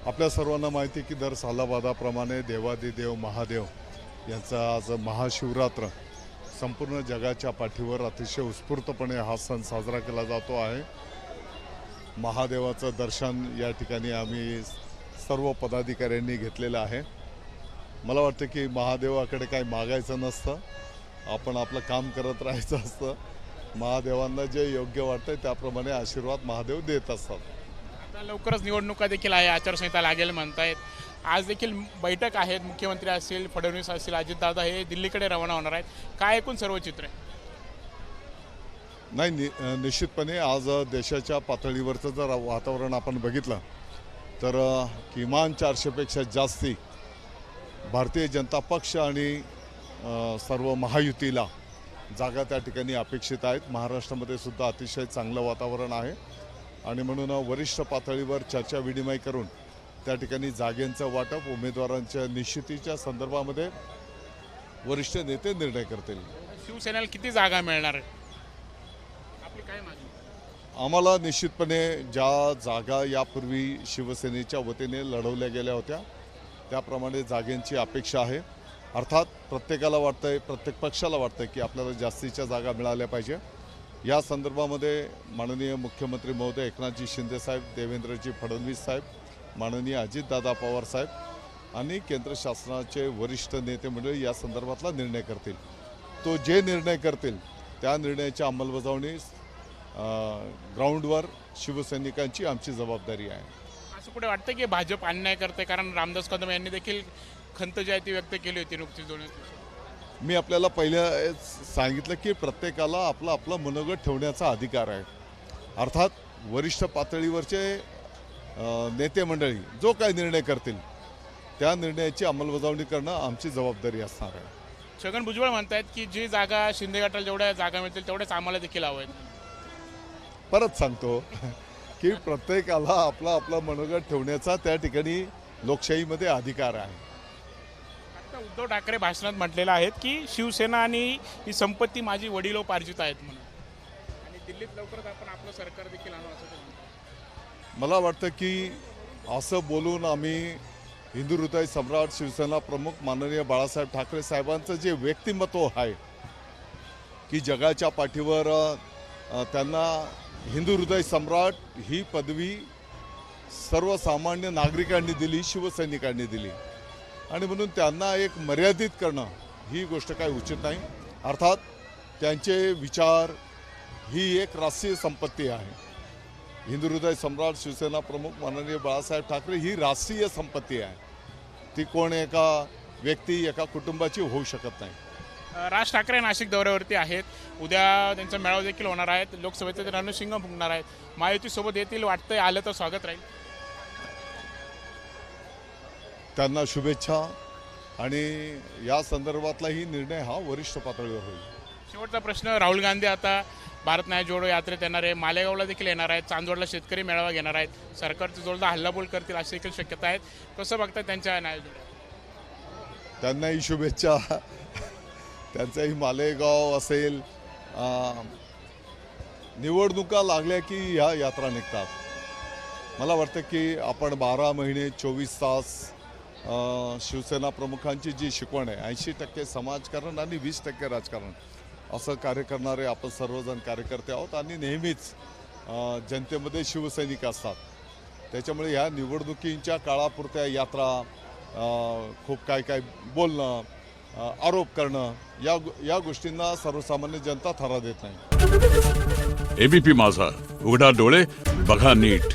आपल्या सर्वांना माहिती आहे की दर सालाबादाप्रमाणे देवादिदेव महादेव यांचा आज महाशिवरात्र संपूर्ण जगाच्या पाठीवर अतिशय उत्स्फूर्तपणे हा सण साजरा केला जातो आहे। महादेवाचं दर्शन या ठिकाणी आम्ही सर्व पदाधिकाऱ्यांनी घेतलेलं आहे। मला वाटतं की महादेवाकडे काही मागायचं नसतं, आपण आपलं काम करत राहायचं असतं। महादेवांना जे योग्य वाटतं त्याप्रमाणे आशीर्वाद महादेव देत असतात। आता लवकरच निवडणुका देखील आहे, आचारसंहिता लागेल म्हणतायत। आज देखील बैठक आहेत, मुख्यमंत्री असतील, फडणवीस असतील, अजितदादा हे दिल्लीकडे रवाना होणार आहेत। काय एकूण सर्व चित्र आहे? नाही, निश्चितपणे आज देशाच्या पातळीवरचं जर वातावरण आपण बघितलं तर किमान 400पेक्षा जास्ती भारतीय जनता पक्ष आणि सर्व महायुतीला जागा त्या ठिकाणी अपेक्षित आहेत। महाराष्ट्रामध्ये सुद्धा अतिशय चांगलं वातावरण आहे आणि म्हणून वरिष्ठ पातळीवर चर्चा विनिमय करून त्या ठिकाणी जागेंचं वाटप, उमेदवारांच्या निश्चितीच्या संदर्भामध्ये वरिष्ठ नेते निर्णय करतील। शिवसेनेला किती जागा मिळणार आपली काय मागणी? आम्हाला निश्चितपणे ज्या जागा यापूर्वी शिवसेनेच्या वतीने लढवल्या गेल्या होत्या त्याप्रमाणे जागेंची अपेक्षा आहे। अर्थात प्रत्येकाला वाटतंय, प्रत्येक पक्षाला वाटतंय की आपल्याला जास्तीच्या जागा मिळाल्या पाहिजे। या संदर्भामध्ये माननीय मुख्यमंत्री महोदय एकनाथजी शिंदे साहेब, देवेंद्रजी फडणवीस साहेब, माननीय अजितदादा पवार साहेब आणि केंद्र शासनाचे वरिष्ठ नेते मंडळी या संदर्भातला निर्णय करतील। तो जे निर्णय करतील त्या निर्णयाची अंमलबजावणी ग्राउंडवर शिवसैनिकांची आमची जबाबदारी आहे। असं कुठे वाटतं की भाजप अन्याय करते? कारण रामदास कदम यांनी देखील खंत जी आहे ती व्यक्त केली होती नुकतीच 2 दिवसात। मी आपल्याला पहिले सांगितलं की प्रत्येकाला आपला आपला मनोगत ठेवण्याचा अधिकार आहे। अर्थात वरिष्ठ पातळीवरचे नेते मंडळी जो काही निर्णय करतील त्या निर्णयाची अंमलबजावणी करणं आमची जबाबदारी असणार आहे। छगन भुजबळ म्हणतायत की जी जागा शिंदे गटाला जेवढ्या जागा मिळतील तेवढ्याच आम्हाला देखील हवं आहे। परत सांगतो की प्रत्येकाला आपला आपला मनोगत ठेवण्याचा त्या ठिकाणी लोकशाहीमध्ये अधिकार आहे। आता उद्धव ठाकरे भाषणात म्हटलेलं आहे की शिवसेना आणि ही संपत्ती माझी वडिलोपार्जित आहेत म्हणून, आणि दिल्लीत लवकरच आपण आपलं सरकार देखील आणू असं ते म्हणतात। मला वाटतं की असं बोलून आम्ही हिंदू हृदय सम्राट शिवसेना प्रमुख माननीय बाळासाहेब ठाकरे साहेबांचं जे व्यक्तिमत्व आहे की जगाच्या पाठीवर त्यांना हिंदू हृदय सम्राट ही पदवी सर्वसामान्य नागरिकांनी दिली, शिवसैनिकांनी दिली, आणि म्हणून त्यांना एक मर्यादित करणं ही गोष्ट काही उचित नाही। अर्थात त्यांचे विचार ही एक राष्ट्रीय संपत्ती आहे। हिंदू हृदय सम्राट शिवसेना प्रमुख माननीय बाळासाहेब ठाकरे ही राष्ट्रीय संपत्ती आहे, ती कोण एका व्यक्ती, एका कुटुंबाची होऊ शकत नाही। राज ठाकरे नाशिक दौऱ्यावरती आहेत, उद्या त्यांचा मेळावा देखील होणार आहेत, लोकसभेचे ते रणशिंग फुंकणार आहेत, महायुतीसोबत येतील वाटतंय, आलं तर स्वागत राहील। त्यांना शुभेच्छा, आणि या संदर्भातलाही निर्णय हा वरिष्ठ पातळीवर होईल। शेवटचा प्रश्न, राहुल गांधी आता भारत न्याय जोडो यात्रेत येणार आहे, मालेगावला देखील येणार आहेत, चांदवडला शेतकरी मेळावा घेणार आहेत, सरकारचं जोरदार हल्लाबोल करतील अशी देखील शक्यता आहेत। कसं बघतात त्यांच्या न्याय जोडो? त्यांनाही शुभेच्छा। त्यांचाही मालेगाव असेल, निवडणुका लागल्या की ह्या यात्रा निघतात। मला वाटतं की आपण 12 महिने 24 तास शिवसेना प्रमुखांची जी शिकवण आहे, 80% समाजकारण आणि 20% राजकारण असं कार्य करणारे आपण सर्वजण कार्यकर्ते आहोत, आणि नेहमीच जनतेमध्ये शिवसैनिक असतात। त्याच्यामुळे ह्या निवडणुकींच्या काळापुरत्या यात्रा, खूप काय बोलणं, आरोप करणं या गोष्टींना सर्वसामान्य जनता थारा देत नाही। एबीपी माझा, उघडा डोळे बघा नीट।